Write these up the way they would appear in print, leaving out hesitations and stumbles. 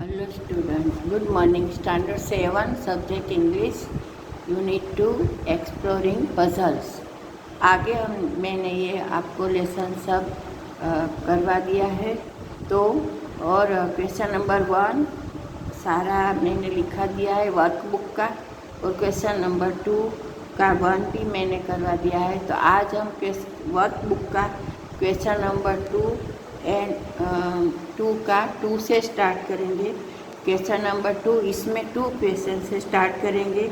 Hello students, good morning. Standard 7 subject English Unit 2 Exploring Puzzles। आगे मैंने ये आपको लेसन सब करवा दिया है। तो और क्वेश्चन नंबर 1 सारा मैंने लिखा दिया है वर्कबुक का, और क्वेश्चन नंबर 2 का 1 भी मैंने करवा दिया है। तो आज हम वर्कबुक का क्वेश्चन नंबर 2 एंड 2 का 2 से स्टार्ट करेंगे। क्वेश्चन नंबर 2 इसमें 2 क्वेश्चन से स्टार्ट करेंगे,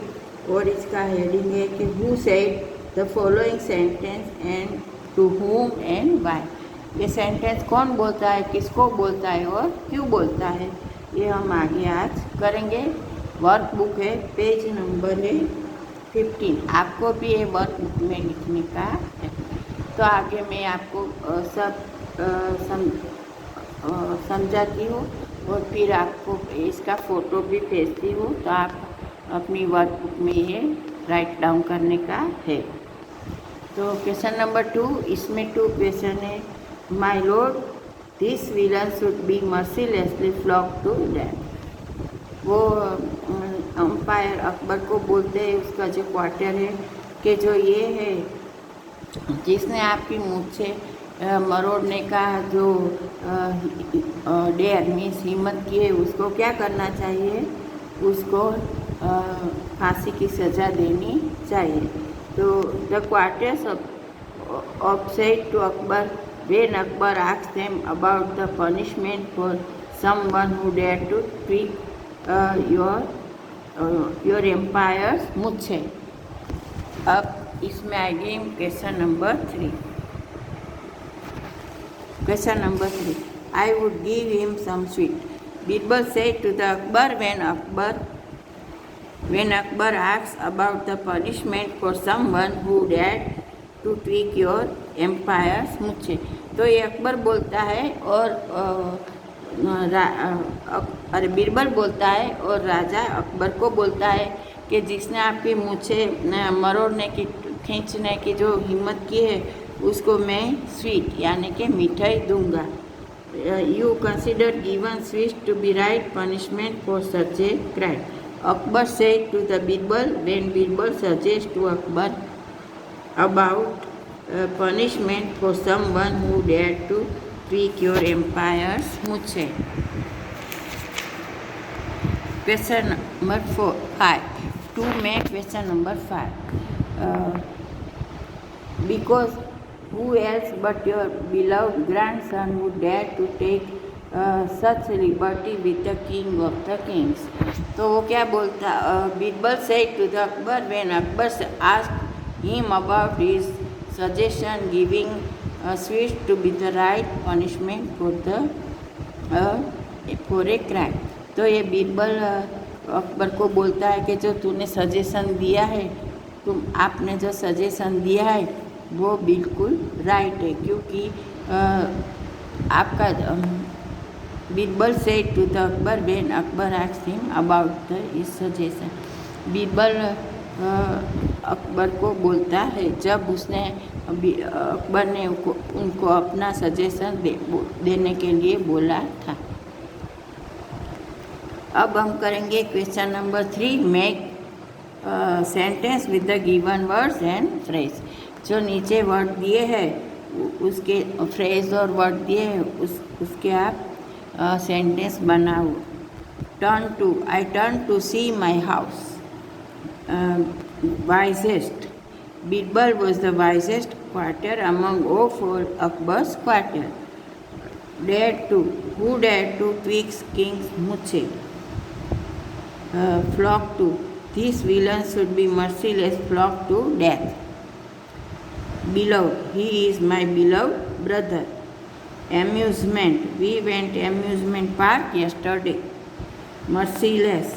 और इसका हेडिंग है कि who said the following sentence and to whom and why. ये सेंटेंस कौन बोलता है, किसको बोलता है और क्यों बोलता है, ये हम आगे आज करेंगे। वर्कबुक है, पेज नंबर है 15। आपको भी ये वर्कबुक में लिखने का है। तो आगे मैं आपको सब समझाती हूँ और फिर आपको इसका फ़ोटो भी भेजती हूँ, तो आप अपनी वर्कबुक में ये राइट डाउन करने का है। तो क्वेश्चन नंबर 2, इसमें 2 क्वेश्चन है। My lord, this villain should be mercilessly flog to death. वो अंपायर अकबर को बोलते हैं, उसका जो क्वार्टर है, कि जो ये है जिसने आपकी मूछे मरोड़ने का जो डेयर मीन्स हिम्मत की है, उसको क्या करना चाहिए, उसको फांसी की सज़ा देनी चाहिए। तो the courtiers of said to Akbar when Akbar asked them about the punishment for someone who dare to treat your empire's मूछे। अब इसमें आएगी question number 3। Question number 3. I would give him some sweet. Birbal said to the Akbar when Akbar asked about the punishment for someone who dared to tweak your empire's मुझे। तो ये अकबर बोलता है और अरे बीरबल बोलता है और राजा अकबर को बोलता है कि जिसने आपकी मूछे मरोड़ने की खींचने की जो हिम्मत की है, उसको मैं स्वीट यानी कि मिठाई दूंगा। You consider given sweet to be right punishment for such a crime. Akbar said to the Birbal when Birbal suggest to Akbar about punishment for someone who dare to tweak your empires मुझे। क्वेश्चन नंबर 5 2 में question number 5 because who else but your beloved grandson would dare to take such liberty with the king of the kings। तो वो क्या बोलता, Birbal said to the Akbar when Akbar asked him about his suggestion giving sweets to be the right punishment for a crime। तो ये बीरबल अकबर को बोलता है कि जो तूने सजेशन दिया है, आपने जो सजेशन दिया है वो बिल्कुल राइट है, क्योंकि आपका Birbal said to the Akbar when Akbar asked him about the his suggestion. Birbal Akbar को बोलता है जब उसने अकबर ने उनको अपना सजेशन देने के लिए बोला था। अब हम करेंगे question number 3, make sentence with the given words and phrase. जो नीचे वर्ड दिए हैं उसके फ्रेज और वर्ड दिए हैं उसके आप सेंटेंस बनाओ। I turn to see my house. Wisest, Birbal was the wisest courtier among all 4 Akbar's courtier. Dare to, who dare to tweaks king's मुझे। Flog to, this villain should be merciless flog to death. Beloved, he is my beloved brother. Amusement, we went amusement park yesterday. Merciless,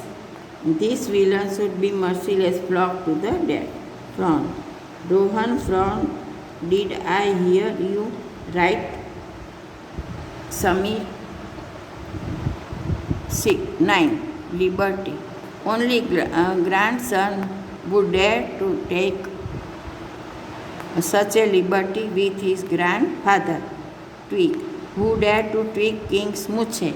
this villain should be merciless flock to the dead. Frown, Rohan frown, did I hear you right? Samir 9. Liberty, only grandson would dare to take such a liberty with his grandfather. Tweak, who dared to tweak king's muche.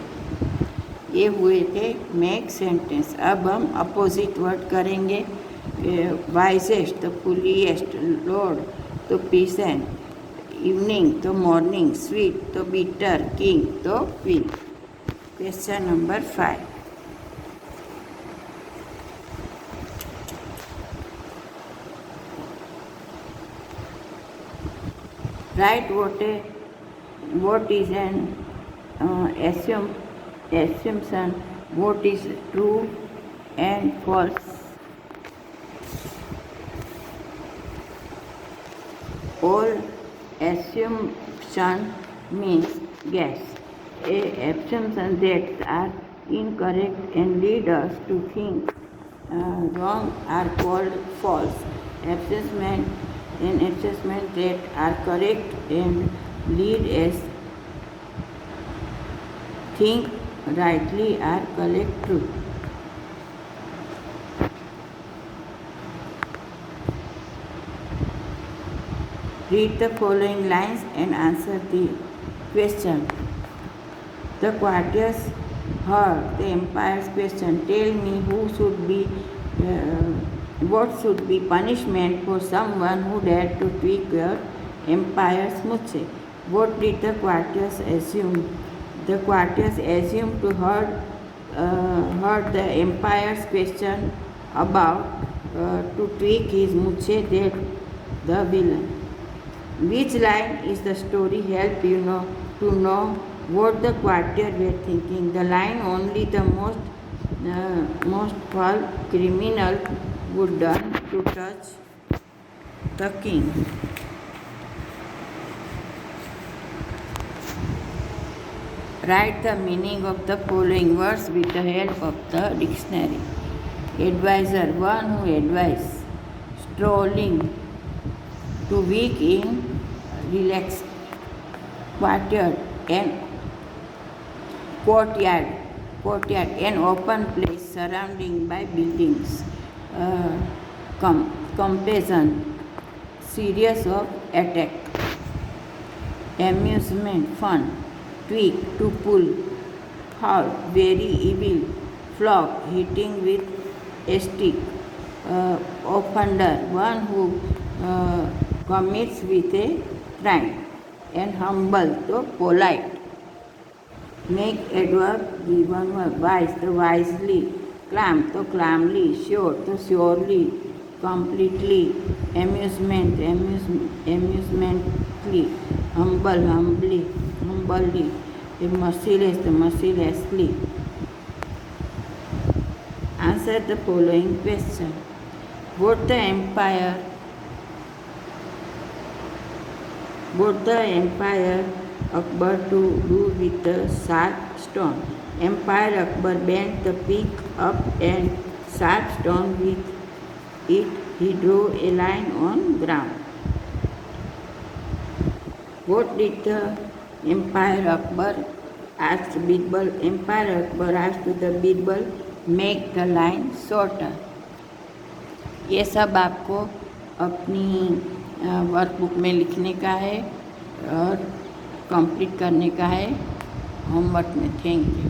ये हुए थे make sentence. अब हम opposite word करेंगे। Wisest तो फुलीएस्ट, Lord तो pheasant, evening तो morning, sweet तो बिटर, किंग तो queen. Question number 5। Write what is an assumption, what is true and false. All assumption means guess. Assumptions that are incorrect and lead us to think wrong are called false. Assessment that are correct and lead us think rightly are called true. Read the following lines and answer the question. The courtiers heard the empire's question. Tell me what should be punishment for someone who dared to tweak your empire's muche. What did the courtiers assume? The courtiers assumed to heard the empire's question about to tweak his muche that the villain. Which line is the story help you know to know what the courtiers were thinking? The line only the most foul criminal would done to touch the king. Write the meaning of the following words with the help of the dictionary. Advisor, one who advises. Strolling, to weak in relaxed. Courtyard, an open place surrounding by buildings. Compassion, serious of attack. Amusement, fun. Tweak, to pull. Foul, very evil. Flog, hitting with a stick. Offender, one who commits with a crime. And humble, so polite. Make adverb given verb. Wise, so wisely. Clam, so calmly. Sure, so surely. Completely. Amusement, amusemently. Humble, humbly. Merciless, so mercilessly. Answer the following question. What the empire Akbar to do with the sharp stone? Empire Akbar bent the pick up and sharp stone. With it he drew a line on ground. What did the Empire Akbar ask Birbal? Empire Akbar asked the Birbal, make the line shorter. ये सब आपको अपनी workbook में लिखने का है और complete करने का है होमवर्क में। Thank you.